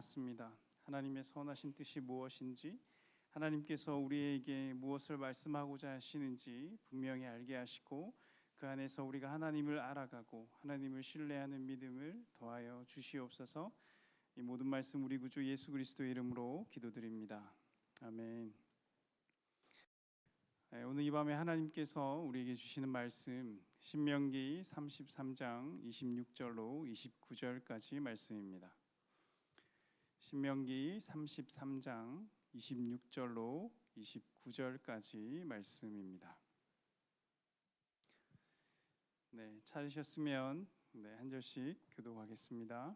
맞습니다. 하나님의 선하신 뜻이 무엇인지, 하나님께서 우리에게 무엇을 말씀하고자 하시는지 분명히 알게 하시고 그 안에서 우리가 하나님을 알아가고 하나님을 신뢰하는 믿음을 더하여 주시옵소서. 이 모든 말씀 우리 구주 예수 그리스도의 이름으로 기도드립니다. 아멘. 오늘 이 밤에 하나님께서 우리에게 주시는 말씀 신명기 33장 26절로 29절까지 말씀입니다. 신명기 33장 26절로 29절까지 말씀입니다. 네, 찾으셨으면 한 절씩 교독하겠습니다.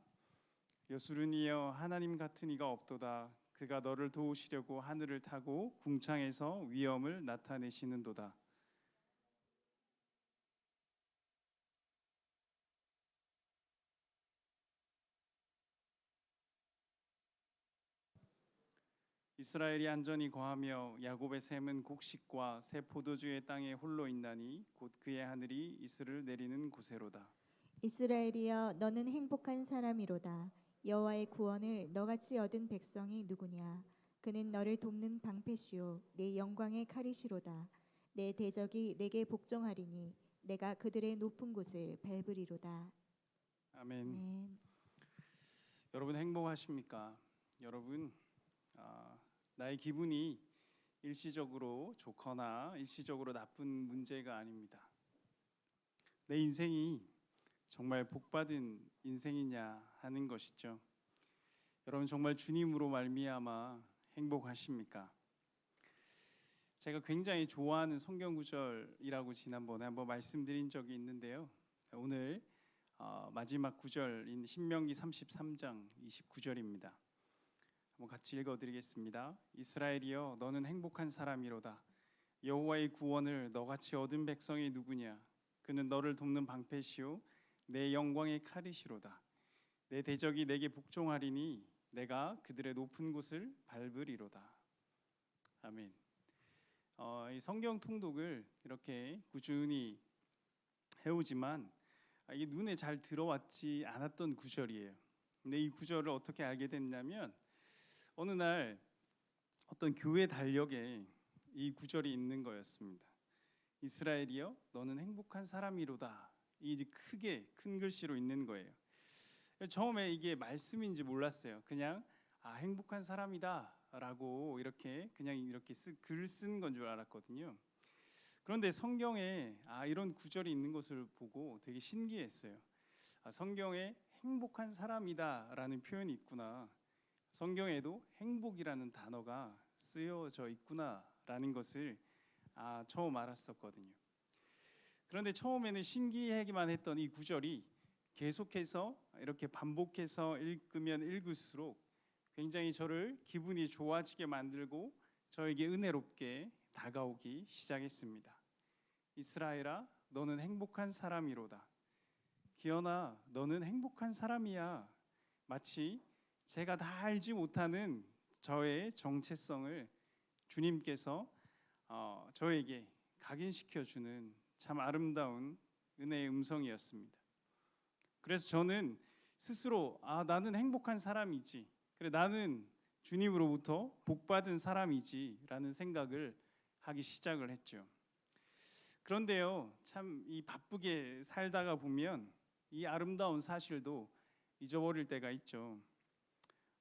여수르니여 하나님 같은 이가 없도다. 그가 너를 도우시려고 하늘을 타고 궁창에서 위엄을 나타내시는도다. 이스라엘이 안전히 거하며 야곱의 샘은 곡식과 새 포도주의 땅에 홀로 있나니 곧 그의 하늘이 이슬을 내리는 곳에로다. 이스라엘이여 너는 행복한 사람이로다. 여호와의 구원을 너같이 얻은 백성이 누구냐. 그는 너를 돕는 방패시오 내 영광의 칼이시로다. 내 대적이 내게 복종하리니 내가 그들의 높은 곳을 밟으리로다. 아멘. 아멘. 여러분 행복하십니까? 여러분 나의 기분이 일시적으로 좋거나 일시적으로 나쁜 문제가 아닙니다. 내 인생이 정말 복받은 인생이냐 하는 것이죠. 여러분 정말 주님으로 말미암아 행복하십니까? 제가 굉장히 좋아하는 성경 구절이라고 지난번에 한번 말씀드린 적이 있는데요. 오늘 마지막 구절인 신명기 33장 29절입니다. 한번 같이 읽어드리겠습니다. 이스라엘이여 너는 행복한 사람이로다. 여호와의 구원을 너같이 얻은 백성이 누구냐. 그는 너를 돕는 방패시오 내 영광의 칼이시로다. 내 대적이 내게 복종하리니 내가 그들의 높은 곳을 밟으리로다. 아멘. 이 성경 통독을 이렇게 꾸준히 해오지만 이게 눈에 잘 들어왔지 않았던 구절이에요. 근데 이 구절을 어떻게 알게 됐냐면 어느 날 어떤 교회 달력에 이 구절이 있는 거였습니다. 이스라엘이여 너는 행복한 사람이로다. 이게 크게 큰 글씨로 있는 거예요. 처음에 이게 말씀인지 몰랐어요. 그냥 행복한 사람이다라고 이렇게 그냥 이렇게 글 쓴 건 줄 알았거든요. 그런데 성경에 이런 구절이 있는 것을 보고 되게 신기했어요. 성경에 행복한 사람이다라는 표현이 있구나. 성경에도 행복이라는 단어가 쓰여져 있구나라는 것을 처음 알았었거든요. 그런데 처음에는 신기하기만 했던 이 구절이 계속해서 이렇게 반복해서 읽으면 읽을수록 굉장히 저를 기분이 좋아지게 만들고 저에게 은혜롭게 다가오기 시작했습니다. 이스라엘아 너는 행복한 사람이로다. 기현아 너는 행복한 사람이야. 마치 제가 다 알지 못하는 저의 정체성을 주님께서 저에게 각인시켜주는 참 아름다운 은혜의 음성이었습니다. 그래서 저는 스스로 나는 행복한 사람이지, 그래 나는 주님으로부터 복받은 사람이지 라는 생각을 하기 시작을 했죠. 그런데요, 참 이 바쁘게 살다가 보면 이 아름다운 사실도 잊어버릴 때가 있죠.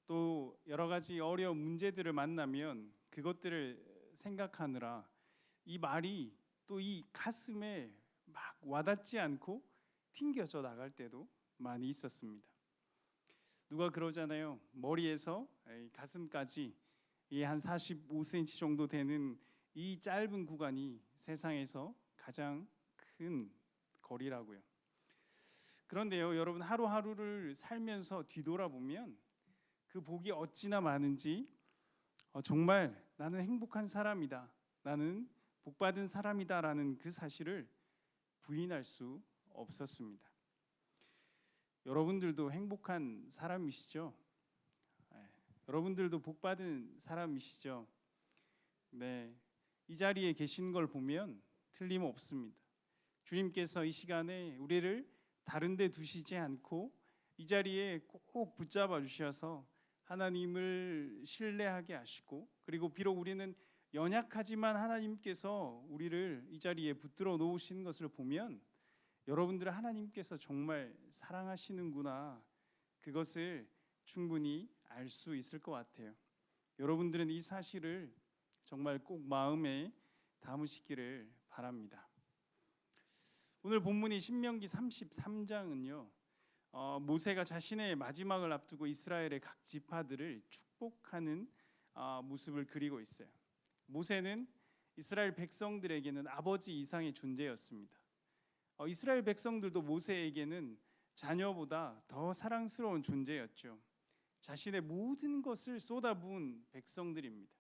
또 여러 가지 어려운 문제들을 만나면 그것들을 생각하느라 이 말이 또 이 가슴에 막 와닿지 않고 튕겨져 나갈 때도 많이 있었습니다. 누가 그러잖아요. 머리에서 가슴까지 이 한 45cm 정도 되는 이 짧은 구간이 세상에서 가장 큰 거리라고요. 그런데요, 여러분 하루하루를 살면서 뒤돌아보면 그 복이 어찌나 많은지 정말 나는 행복한 사람이다, 나는 복받은 사람이다라는 그 사실을 부인할 수 없었습니다. 여러분들도 행복한 사람이시죠? 여러분들도 복받은 사람이시죠? 네, 이 자리에 계신 걸 보면 틀림없습니다. 주님께서 이 시간에 우리를 다른 데 두시지 않고 이 자리에 꼭 붙잡아 주셔서 하나님을 신뢰하게 하시고, 그리고 비록 우리는 연약하지만 하나님께서 우리를 이 자리에 붙들어 놓으신 것을 보면 여러분들은 하나님께서 정말 사랑하시는구나, 그것을 충분히 알 수 있을 것 같아요. 여러분들은 이 사실을 정말 꼭 마음에 담으시기를 바랍니다. 오늘 본문이 신명기 33장은요, 모세가 자신의 마지막을 앞두고 이스라엘의 각 지파들을 축복하는 모습을 그리고 있어요. 모세는 이스라엘 백성들에게는 아버지 이상의 존재였습니다. 이스라엘 백성들도 모세에게는 자녀보다 더 사랑스러운 존재였죠. 자신의 모든 것을 쏟아부은 백성들입니다.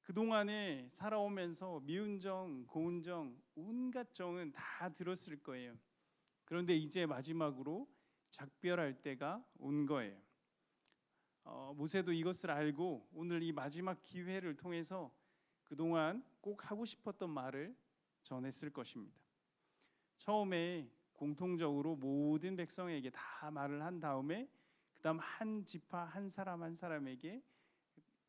그동안에 살아오면서 미운 정, 고운 정, 온갖 정은 다 들었을 거예요. 그런데 이제 마지막으로 작별할 때가 온 거예요. 모세도 이것을 알고 오늘 이 마지막 기회를 통해서 그동안 꼭 하고 싶었던 말을 전했을 것입니다. 처음에 공통적으로 모든 백성에게 다 말을 한 다음에 그 다음 한 지파 한 사람 한 사람에게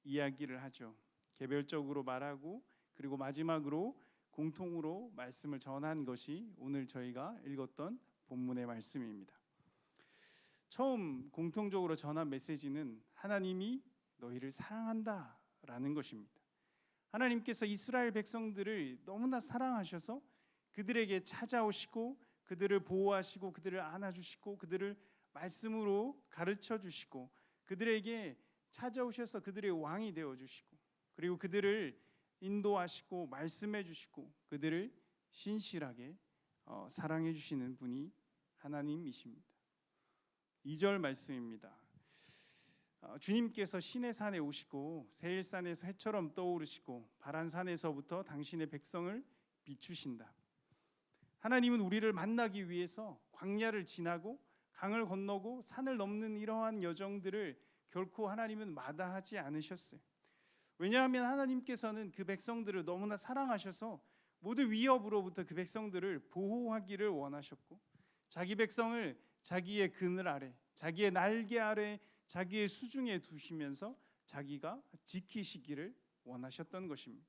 이야기를 하죠. 개별적으로 말하고, 그리고 마지막으로 공통으로 말씀을 전한 것이 오늘 저희가 읽었던 본문의 말씀입니다. 처음 공통적으로 전한 메시지는 하나님이 너희를 사랑한다라는 것입니다. 하나님께서 이스라엘 백성들을 너무나 사랑하셔서 그들에게 찾아오시고 그들을 보호하시고 그들을 안아주시고 그들을 말씀으로 가르쳐 주시고 그들에게 찾아오셔서 그들의 왕이 되어주시고, 그리고 그들을 인도하시고 말씀해 주시고 그들을 신실하게 사랑해 주시는 분이 하나님이십니다. 2절 말씀입니다. 주님께서 시내산에 오시고 세일산에서 해처럼 떠오르시고 바란산에서부터 당신의 백성을 비추신다. 하나님은 우리를 만나기 위해서 광야를 지나고 강을 건너고 산을 넘는 이러한 여정들을 결코 하나님은 마다하지 않으셨어요. 왜냐하면 하나님께서는 그 백성들을 너무나 사랑하셔서 모든 위협으로부터 그 백성들을 보호하기를 원하셨고, 자기 백성을 자기의 그늘 아래, 자기의 날개 아래, 자기의 수중에 두시면서 자기가 지키시기를 원하셨던 것입니다.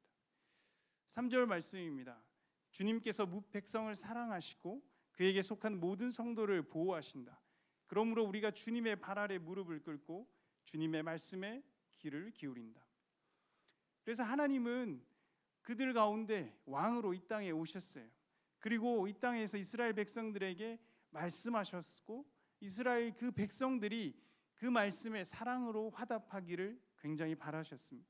3절 말씀입니다. 주님께서 백성을 사랑하시고 그에게 속한 모든 성도를 보호하신다. 그러므로 우리가 주님의 발 아래 무릎을 꿇고 주님의 말씀에 귀를 기울인다. 그래서 하나님은 그들 가운데 왕으로 이 땅에 오셨어요. 그리고 이 땅에서 이스라엘 백성들에게 말씀하셨고, 이스라엘 그 백성들이 그 말씀에 사랑으로 화답하기를 굉장히 바라셨습니다.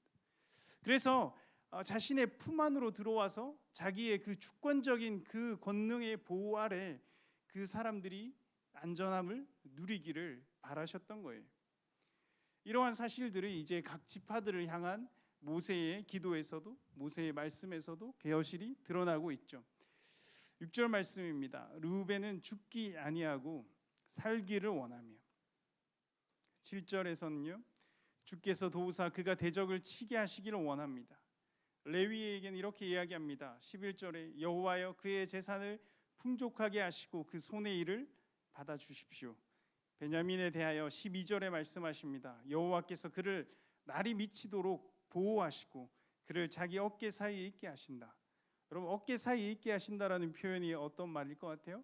그래서 자신의 품 안으로 들어와서 자기의 그 주권적인 그 권능의 보호 아래 그 사람들이 안전함을 누리기를 바라셨던 거예요. 이러한 사실들이 이제 각 지파들을 향한 모세의 기도에서도 모세의 말씀에서도 계여실이 드러나고 있죠. 6절 말씀입니다. 르우벤은 죽기 아니하고 살기를 원하며. 7절에서는요, 주께서 도우사 그가 대적을 치게 하시기를 원합니다. 레위에게는 이렇게 이야기합니다. 11절에 여호와여 그의 재산을 풍족하게 하시고 그 손의 일을 받아 주십시오. 베냐민에 대하여 12절에 말씀하십니다. 여호와께서 그를 날이 미치도록 보호하시고 그를 자기 어깨 사이에 있게 하신다. 여러분, 어깨 사이에 있게 하신다라는 표현이 어떤 말일 것 같아요?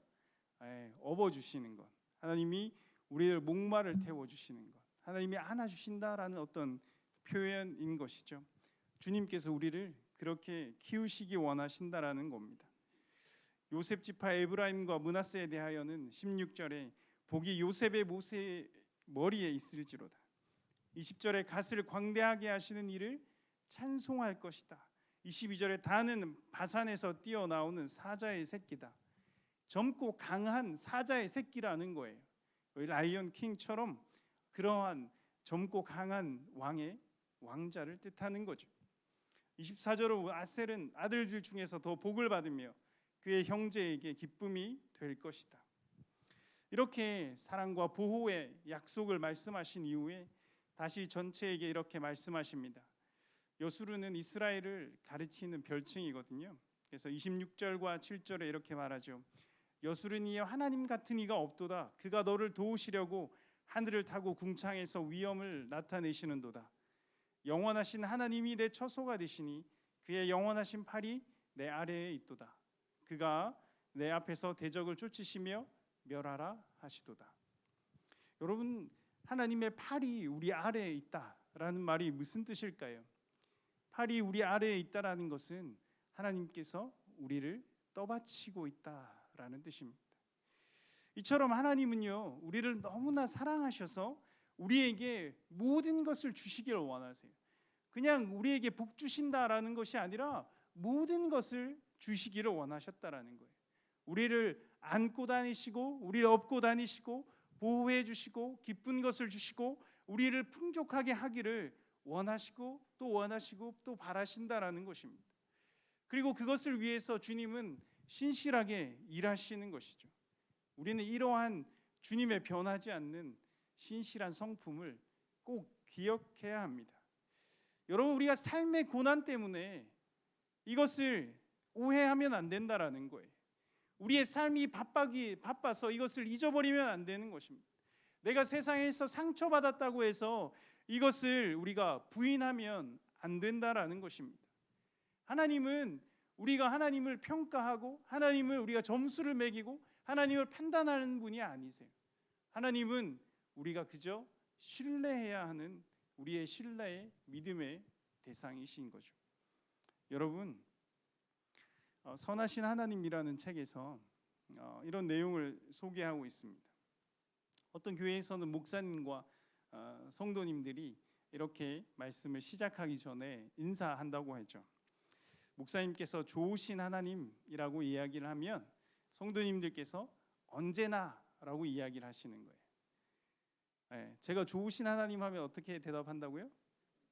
업어주시는 것, 하나님이 우리를 목마를 태워주시는 것, 하나님이 안아주신다라는 어떤 표현인 것이죠. 주님께서 우리를 그렇게 키우시기 원하신다라는 겁니다. 요셉 지파 에브라임과 므낫세에 대하여는 16절에 복이 요셉의 모세의 머리에 있을지로다. 20절에 갓을 광대하게 하시는 이를 찬송할 것이다. 22절에 다는 바산에서 뛰어나오는 사자의 새끼다. 젊고 강한 사자의 새끼라는 거예요. 라이언 킹처럼 그러한 젊고 강한 왕의 왕자를 뜻하는 거죠. 24절로 아셀은 아들들 중에서 더 복을 받으며 그의 형제에게 기쁨이 될 것이다. 이렇게 사랑과 보호의 약속을 말씀하신 이후에 다시 전체에게 이렇게 말씀하십니다. 여수르는 이스라엘을 가르치는 별칭이거든요. 그래서 26절과 7절에 이렇게 말하죠. 여수르는 이여 하나님 같은 이가 없도다. 그가 너를 도우시려고 하늘을 타고 궁창에서 위엄을 나타내시는도다. 영원하신 하나님이 내 처소가 되시니 그의 영원하신 팔이 내 아래에 있도다. 그가 내 앞에서 대적을 쫓으시며 멸하라 하시도다. 여러분, 하나님의 팔이 우리 아래에 있다라는 말이 무슨 뜻일까요? 팔이 우리 아래에 있다라는 것은 하나님께서 우리를 떠받치고 있다라는 뜻입니다. 이처럼 하나님은요, 우리를 너무나 사랑하셔서 우리에게 모든 것을 주시기를 원하세요. 그냥 우리에게 복 주신다라는 것이 아니라 모든 것을 주시기를 원하셨다라는 거예요. 우리를 안고 다니시고 우리를 업고 다니시고 보호해 주시고 기쁜 것을 주시고 우리를 풍족하게 하기를 원하시고 또 바라신다라는 것입니다. 그리고 그것을 위해서 주님은 신실하게 일하시는 것이죠. 우리는 이러한 주님의 변하지 않는 신실한 성품을 꼭 기억해야 합니다. 여러분, 우리가 삶의 고난 때문에 이것을 오해하면 안 된다라는 거예요. 우리의 삶이 바빠서 이것을 잊어버리면 안 되는 것입니다. 내가 세상에서 상처받았다고 해서 이것을 우리가 부인하면 안 된다라는 것입니다. 하나님은 우리가 하나님을 평가하고 하나님을 우리가 점수를 매기고 하나님을 판단하는 분이 아니세요. 하나님은 우리가 그저 신뢰해야 하는 우리의 신뢰의 믿음의 대상이신 거죠. 여러분, 선하신 하나님이라는 책에서 이런 내용을 소개하고 있습니다. 어떤 교회에서는 목사님과 성도님들이 이렇게 말씀을 시작하기 전에 인사한다고 하죠. 목사님께서 좋으신 하나님이라고 이야기를 하면 성도님들께서 언제나라고 이야기를 하시는 거예요. 네, 제가 좋으신 하나님 하면 어떻게 대답한다고요?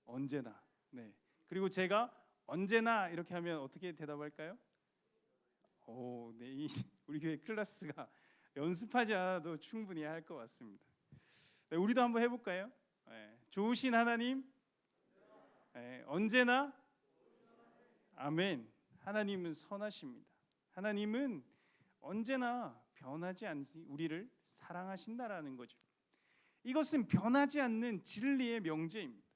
언제나. 네. 그리고 제가 언제나 이렇게 하면 어떻게 대답할까요? 네, 우리 교회 클래스가 연습하지 않아도 충분히 할 것 같습니다. 네, 우리도 한번 해볼까요? 네, 좋으신 하나님, 네, 언제나, 아멘. 하나님은 선하십니다. 하나님은 언제나 변하지 않으시 우리를 사랑하신다라는 거죠. 이것은 변하지 않는 진리의 명제입니다.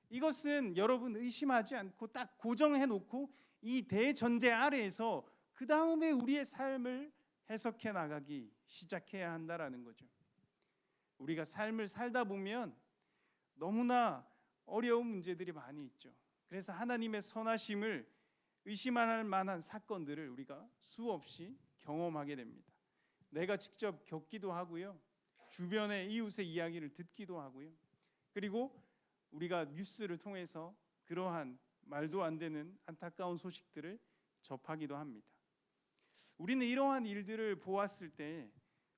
이것은 여러분 의심하지 않고 딱 고정해 놓고 이 대전제 아래에서 그 다음에 우리의 삶을 해석해 나가기 시작해야 한다라는 거죠. 우리가 삶을 살다 보면 너무나 어려운 문제들이 많이 있죠. 그래서 하나님의 선하심을 의심할 만한 사건들을 우리가 수없이 경험하게 됩니다. 내가 직접 겪기도 하고요. 주변의 이웃의 이야기를 듣기도 하고요. 그리고 우리가 뉴스를 통해서 그러한 말도 안 되는 안타까운 소식들을 접하기도 합니다. 우리는 이러한 일들을 보았을 때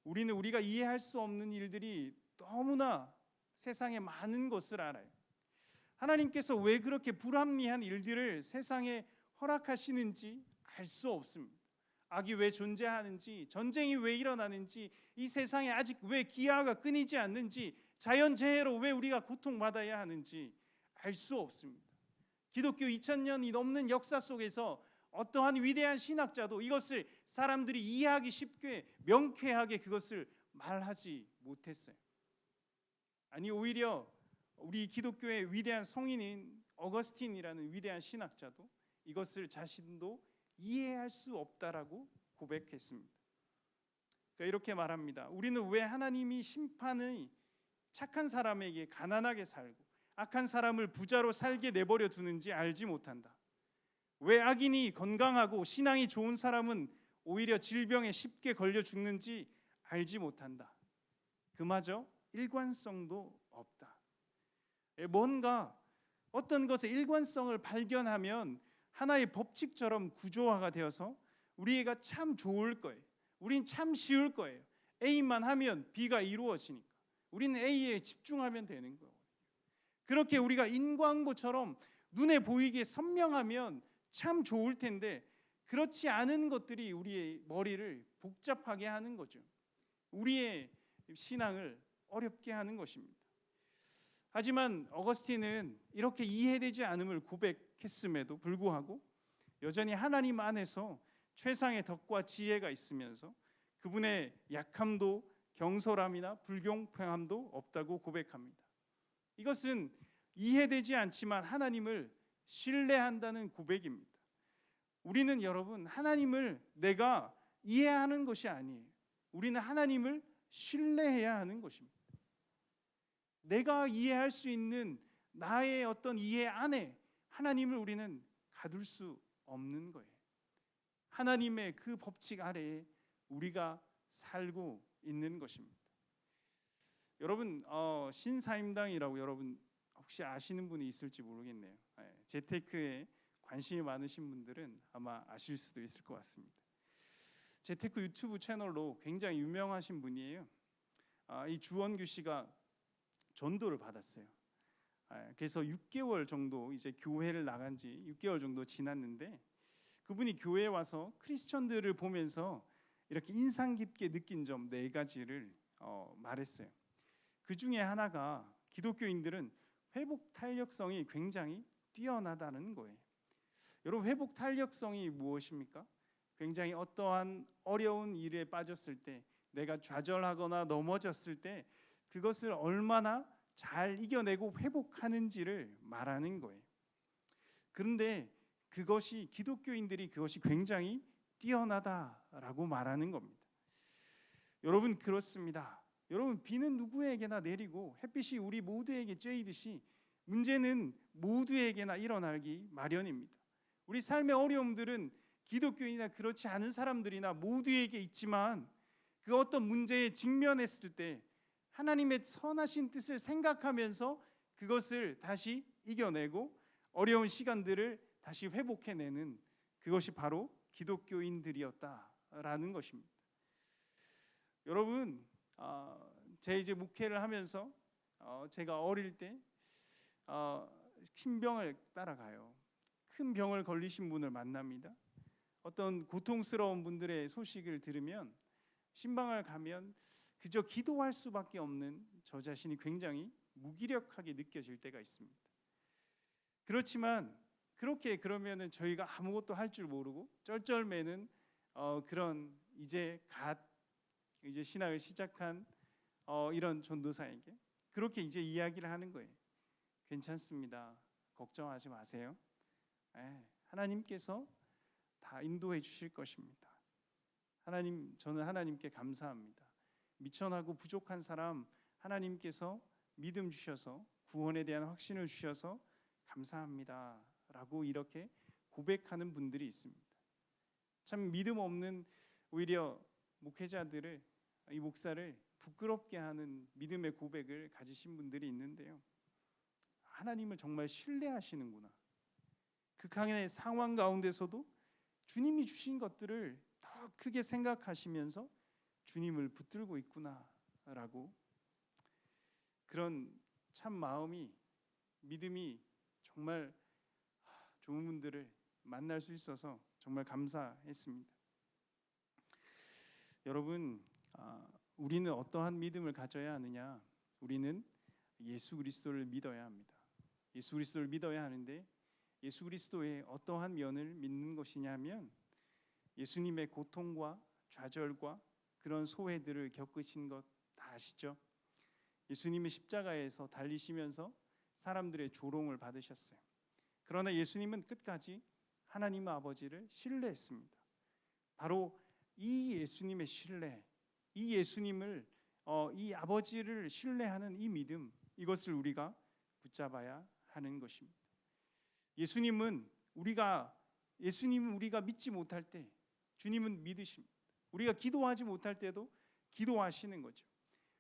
우리는 우리가 이해할 수 없는 일들이 너무나 세상에 많은 것을 알아요. 하나님께서 왜 그렇게 불합리한 일들을 세상에 허락하시는지 알 수 없습니다. 악이 왜 존재하는지, 전쟁이 왜 일어나는지, 이 세상에 아직 왜 기아가 끊이지 않는지, 자연재해로 왜 우리가 고통받아야 하는지 알 수 없습니다. 기독교 2000년이 넘는 역사 속에서 어떠한 위대한 신학자도 이것을 사람들이 이해하기 쉽게 명쾌하게 그것을 말하지 못했어요. 아니, 오히려 우리 기독교의 위대한 성인인 어거스틴이라는 위대한 신학자도 이것을 자신도 이해할 수 없다라고 고백했습니다. 그러니까 이렇게 말합니다. 우리는 왜 하나님이 심판의 착한 사람에게 가난하게 살고 악한 사람을 부자로 살게 내버려 두는지 알지 못한다. 왜 악인이 건강하고 신앙이 좋은 사람은 오히려 질병에 쉽게 걸려 죽는지 알지 못한다. 그마저 일관성도 없다. 뭔가 어떤 것의 일관성을 발견하면 하나의 법칙처럼 구조화가 되어서 우리가 참 좋을 거예요. 우린 참 쉬울 거예요. A만 하면 B가 이루어지니까 우리는 A에 집중하면 되는 거예요. 그렇게 우리가 인광보처럼 눈에 보이게 선명하면 참 좋을 텐데 그렇지 않은 것들이 우리의 머리를 복잡하게 하는 거죠. 우리의 신앙을 어렵게 하는 것입니다. 하지만 어거스틴은 이렇게 이해되지 않음을 고백했음에도 불구하고 여전히 하나님 안에서 최상의 덕과 지혜가 있으면서 그분의 약함도 경솔함이나 불공평함도 없다고 고백합니다. 이것은 이해되지 않지만 하나님을 신뢰한다는 고백입니다. 우리는 여러분 하나님을 내가 이해하는 것이 아니에요. 우리는 하나님을 신뢰해야 하는 것입니다. 내가 이해할 수 있는 나의 어떤 이해 안에 하나님을 우리는 가둘 수 없는 거예요. 하나님의 그 법칙 아래에 우리가 살고 있는 것입니다. 여러분 신사임당이라고 여러분 혹시 아시는 분이 있을지 모르겠네요. 재테크에 관심이 많으신 분들은 아마 아실 수도 있을 것 같습니다. 재테크 유튜브 채널로 굉장히 유명하신 분이에요. 이 주원규 씨가 전도를 받았어요. 그래서 6개월 정도 이제 교회를 나간 지 6개월 정도 지났는데 그분이 교회에 와서 크리스천들을 보면서 이렇게 인상 깊게 느낀 점 4가지를 말했어요. 그 중에 하나가 기독교인들은 회복 탄력성이 굉장히 뛰어나다는 거예요. 여러분 회복 탄력성이 무엇입니까? 굉장히 어떠한 어려운 일에 빠졌을 때 내가 좌절하거나 넘어졌을 때 그것을 얼마나 잘 이겨내고 회복하는지를 말하는 거예요. 그런데 그것이 기독교인들이 그것이 굉장히 뛰어나다라고 말하는 겁니다. 여러분 그렇습니다. 여러분 비는 누구에게나 내리고 햇빛이 우리 모두에게 쬐이듯이 문제는 모두에게나 일어나기 마련입니다. 우리 삶의 어려움들은 기독교인이나 그렇지 않은 사람들이나 모두에게 있지만 그 어떤 문제에 직면했을 때 하나님의 선하신 뜻을 생각하면서 그것을 다시 이겨내고 어려운 시간들을 다시 회복해내는 그것이 바로 기독교인들이었다라는 것입니다. 여러분 제 이제 목회를 하면서 제가 어릴 때 큰 병을 따라가요. 큰 병을 걸리신 분을 만납니다. 어떤 고통스러운 분들의 소식을 들으면 신방을 가면 그저 기도할 수밖에 없는 저 자신이 굉장히 무기력하게 느껴질 때가 있습니다. 그렇지만 그러면은 저희가 아무것도 할 줄 모르고 쩔쩔매는 그런 이제 신학을 시작한 이런 전도사에게 그렇게 이제 이야기를 하는 거예요. 괜찮습니다. 걱정하지 마세요. 하나님께서 다 인도해 주실 것입니다. 저는 하나님께 감사합니다. 미천하고 부족한 사람 하나님께서 믿음 주셔서 구원에 대한 확신을 주셔서 감사합니다 라고 이렇게 고백하는 분들이 있습니다. 참 믿음 없는 오히려 목회자들을 이 목사를 부끄럽게 하는 믿음의 고백을 가지신 분들이 있는데요. 하나님을 정말 신뢰하시는구나. 극한의 상황 가운데서도 주님이 주신 것들을 더 크게 생각하시면서 주님을 붙들고 있구나라고 그런 참 마음이 믿음이 정말 좋은 분들을 만날 수 있어서 정말 감사했습니다. 여러분 우리는 어떠한 믿음을 가져야 하느냐? 우리는 예수 그리스도를 믿어야 합니다. 예수 그리스도를 믿어야 하는데 예수 그리스도의 어떠한 면을 믿는 것이냐면 예수님의 고통과 좌절과 그런 소외들을 겪으신 것 다 아시죠? 예수님이 십자가에서 달리시면서 사람들의 조롱을 받으셨어요. 그러나 예수님은 끝까지 하나님 아버지를 신뢰했습니다. 바로 이 예수님의 신뢰, 이 예수님을 이 아버지를 신뢰하는 이 믿음, 이것을 우리가 붙잡아야 하는 것입니다. 예수님은 우리가 믿지 못할 때 주님은 믿으십니다. 우리가 기도하지 못할 때도 기도하시는 거죠.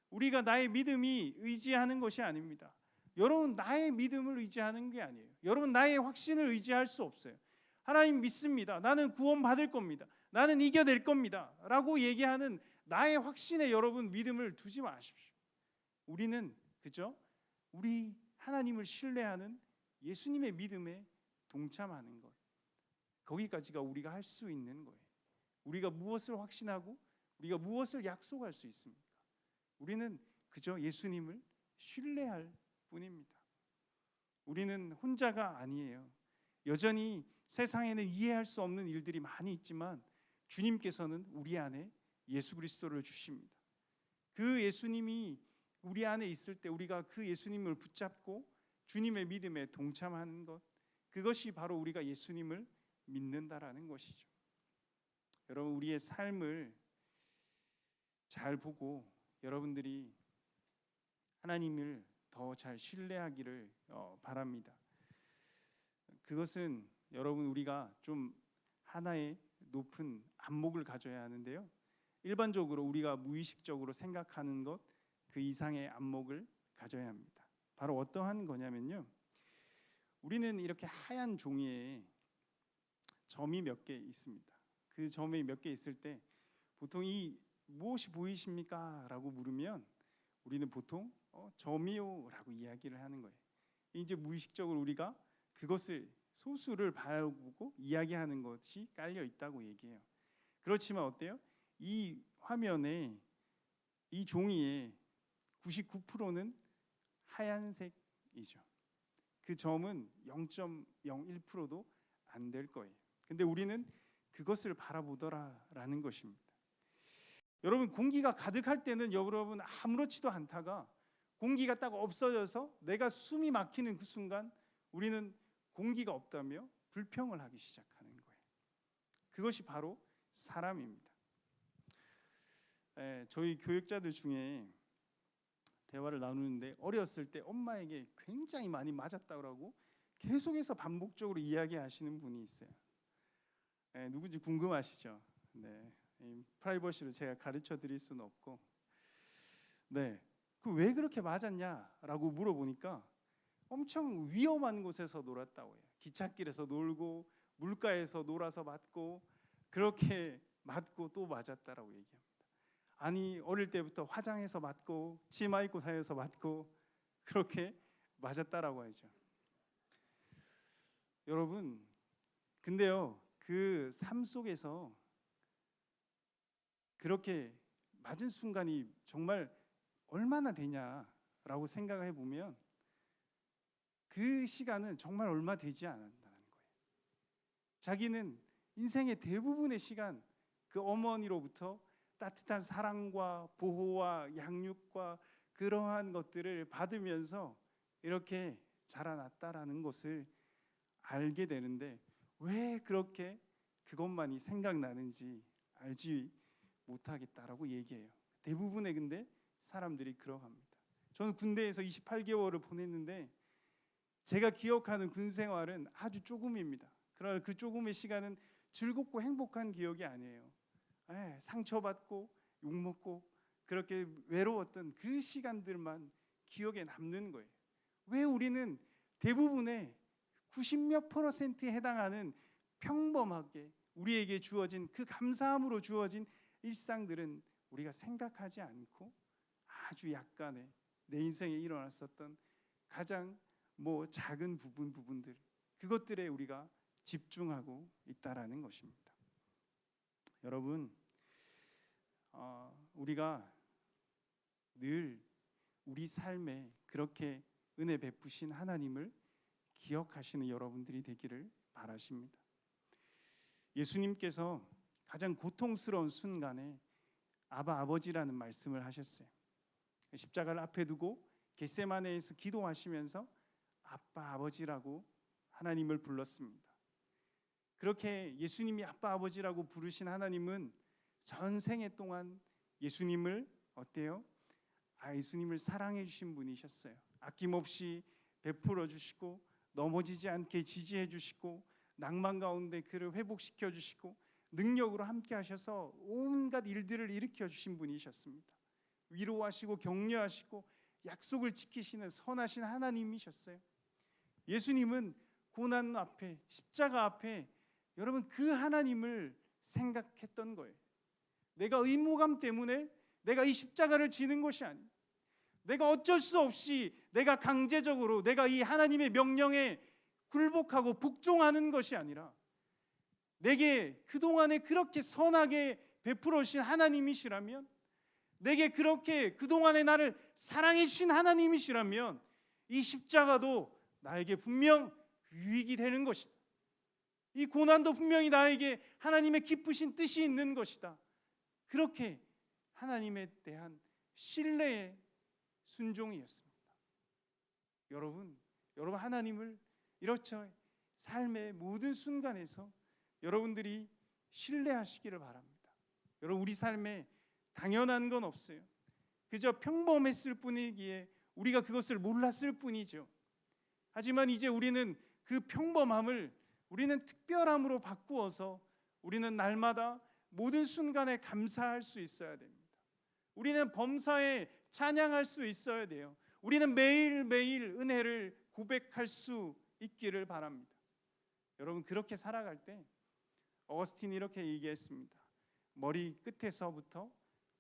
우리가 나의 믿음이 의지하는 것이 아닙니다. 여러분 나의 믿음을 의지하는 게 아니에요. 여러분 나의 확신을 의지할 수 없어요. 하나님 믿습니다. 나는 구원받을 겁니다. 나는 이겨낼 겁니다. 라고 얘기하는 나의 확신에 여러분 믿음을 두지 마십시오. 우리는 그죠? 우리 하나님을 신뢰하는 예수님의 믿음에 동참하는 것. 거기까지가 우리가 할 수 있는 거예요. 우리가 무엇을 확신하고 우리가 무엇을 약속할 수 있습니까? 우리는 그저 예수님을 신뢰할 뿐입니다. 우리는 혼자가 아니에요. 여전히 세상에는 이해할 수 없는 일들이 많이 있지만 주님께서는 우리 안에 예수 그리스도를 주십니다. 그 예수님이 우리 안에 있을 때 우리가 그 예수님을 붙잡고 주님의 믿음에 동참하는 것, 그것이 바로 우리가 예수님을 믿는다라는 것이죠. 여러분, 우리의 삶을 잘 보고 여러분들이 하나님을 더 잘 신뢰하기를 바랍니다. 그것은 여러분, 우리가 좀 하나의 높은 안목을 가져야 하는데요, 일반적으로 우리가 무의식적으로 생각하는 것 그 이상의 안목을 가져야 합니다. 바로 어떠한 거냐면요, 우리는 이렇게 하얀 종이에 점이 몇 개 있습니다. 그 점이 몇 개 있을 때 보통 이 무엇이 보이십니까? 라고 물으면 우리는 보통 점이요 라고 이야기를 하는 거예요. 이제 무의식적으로 우리가 그것을 소수를 바라보고 이야기하는 것이 깔려 있다고 얘기해요. 그렇지만 어때요? 이 화면에, 이 종이에 99%는 하얀색이죠. 그 점은 0.01%도 안 될 거예요. 근데 우리는 그것을 바라보더라라는 것입니다. 여러분, 공기가 가득할 때는 여러분 아무렇지도 않다가 공기가 딱 없어져서 내가 숨이 막히는 그 순간 우리는 공기가 없다며 불평을 하기 시작하는 거예요. 그것이 바로 사람입니다. 저희 교육자들 중에 대화를 나누는데 어렸을 때 엄마에게 굉장히 많이 맞았다고 계속해서 반복적으로 이야기하시는 분이 있어요. 누군지 궁금하시죠? 네, 프라이버시를 제가 가르쳐 드릴 수는 없고, 네, 그 왜 그렇게 맞았냐라고 물어보니까 엄청 위험한 곳에서 놀았다고 해요. 기찻길에서 놀고 물가에서 놀아서 맞고 그렇게 맞고 또 맞았다라고 얘기합니다. 아니, 어릴 때부터 화장해서 맞고 치마 입고 다녀서 맞고 그렇게 맞았다라고 하죠. 여러분, 근데요, 그 삶 속에서 그렇게 맞은 순간이 정말 얼마나 되냐라고 생각해 보면 그 시간은 정말 얼마 되지 않았다는 거예요. 자기는 인생의 대부분의 시간 그 어머니로부터 따뜻한 사랑과 보호와 양육과 그러한 것들을 받으면서 이렇게 자라났다라는 것을 알게 되는데, 왜 그렇게 그것만이 생각나는지 알지 못하겠다라고 얘기해요. 대부분의 근데 사람들이 그러합니다. 저는 군대에서 28개월을 보냈는데 제가 기억하는 군 생활은 아주 조금입니다. 그러나 그 조금의 시간은 즐겁고 행복한 기억이 아니에요. 상처받고 욕먹고 그렇게 외로웠던 그 시간들만 기억에 남는 거예요. 왜 우리는 대부분의 90몇 %에 해당하는 평범하게 우리에게 주어진 그 감사함으로 주어진 일상들은 우리가 생각하지 않고 아주 약간의 내 인생에 일어났었던 가장 작은 부분들, 그것들에 우리가 집중하고 있다라는 것입니다. 여러분, 우리가 늘 우리 삶에 그렇게 은혜 베푸신 하나님을 기억하시는 여러분들이 되기를 바라십니다. 예수님께서 가장 고통스러운 순간에 아버지라는 말씀을 하셨어요. 십자가를 앞에 두고 겟세마네에서 기도하시면서 아버지라고 하나님을 불렀습니다. 그렇게 예수님이 아버지라고 부르신 하나님은 전생애 동안 예수님을 어때요? 예수님을 사랑해 주신 분이셨어요. 아낌없이 베풀어 주시고 넘어지지 않게 지지해 주시고 낭만 가운데 그를 회복시켜 주시고 능력으로 함께 하셔서 온갖 일들을 일으켜 주신 분이셨습니다. 위로하시고 격려하시고 약속을 지키시는 선하신 하나님이셨어요. 예수님은 고난 앞에, 십자가 앞에 여러분 그 하나님을 생각했던 거예요. 내가 의무감 때문에 내가 이 십자가를 지는 것이 아니에요. 내가 어쩔 수 없이 내가 강제적으로 내가 이 하나님의 명령에 굴복하고 복종하는 것이 아니라 내게 그동안에 그렇게 선하게 베풀어 주신 하나님이시라면, 내게 그렇게 그동안에 나를 사랑해 주신 하나님이시라면 이 십자가도 나에게 분명 유익이 되는 것이다. 이 고난도 분명히 나에게 하나님의 기쁘신 뜻이 있는 것이다. 그렇게 하나님에 대한 신뢰의 순종이었습니다. 여러분 하나님을 이렇죠. 삶의 모든 순간에서 여러분들이 신뢰하시기를 바랍니다. 여러분, 우리 삶에 당연한 건 없어요. 그저 평범했을 뿐이기에 우리가 그것을 몰랐을 뿐이죠. 하지만 이제 우리는 그 평범함을 우리는 특별함으로 바꾸어서 우리는 날마다 모든 순간에 감사할 수 있어야 됩니다. 우리는 범사에 찬양할 수 있어야 돼요. 우리는 매일매일 은혜를 고백할 수 있기를 바랍니다. 여러분, 그렇게 살아갈 때 어거스틴이 이렇게 얘기했습니다. 머리 끝에서부터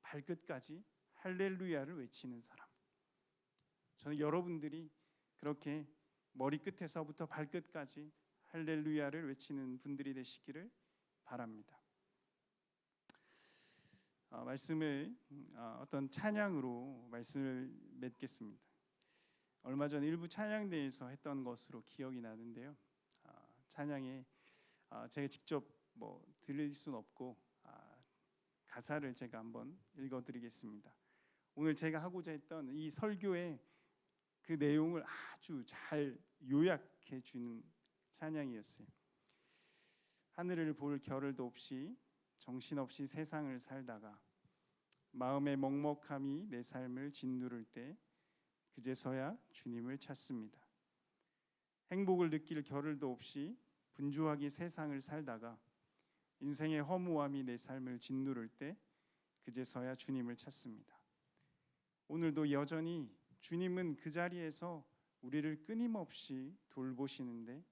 발끝까지 할렐루야를 외치는 사람. 저는 여러분들이 그렇게 머리 끝에서부터 발끝까지 할렐루야를 외치는 분들이 되시기를 바랍니다. 말씀을 어떤 찬양으로 말씀을 맺겠습니다. 얼마 전 일부 찬양대에서 했던 것으로 기억이 나는데요. 찬양에 제가 직접 들릴 수는 없고 가사를 제가 한번 읽어드리겠습니다. 오늘 제가 하고자 했던 이 설교의 그 내용을 아주 잘 요약해 주는 찬양이었어요. 하늘을 볼 겨를도 없이 정신없이 세상을 살다가 마음의 먹먹함이 내 삶을 짓누를 때 그제서야 주님을 찾습니다. 행복을 느낄 겨를도 없이 분주하게 세상을 살다가 인생의 허무함이 내 삶을 짓누를 때 그제서야 주님을 찾습니다. 오늘도 여전히 주님은 그 자리에서 우리를 끊임없이 돌보시는데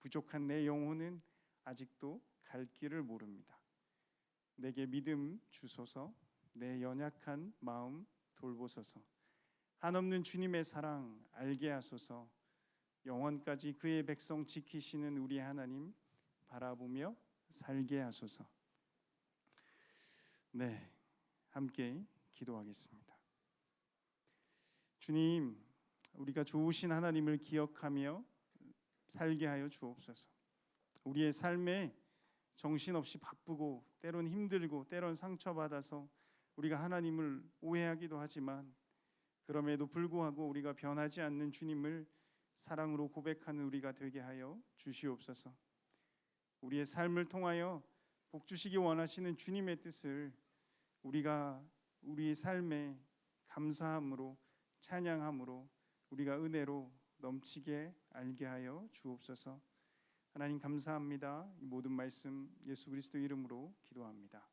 부족한 내 영혼은 아직도 갈 길을 모릅니다. 내게 믿음 주소서, 내 연약한 마음 돌보소서. 한없는 주님의 사랑 알게 하소서. 영원까지 그의 백성 지키시는 우리 하나님 바라보며 살게 하소서. 네, 함께 기도하겠습니다. 주님, 우리가 좋으신 하나님을 기억하며 살게 하여 주옵소서. 우리의 삶에 정신없이 바쁘고 때론 힘들고 때론 상처받아서 우리가 하나님을 오해하기도 하지만 그럼에도 불구하고 우리가 변하지 않는 주님을 사랑으로 고백하는 우리가 되게 하여 주시옵소서. 우리의 삶을 통하여 복 주시기 원하시는 주님의 뜻을 우리가 우리의 삶에 감사함으로 찬양함으로 우리가 은혜로 넘치게 알게 하여 주옵소서. 하나님 감사합니다. 이 모든 말씀 예수 그리스도 이름으로 기도합니다.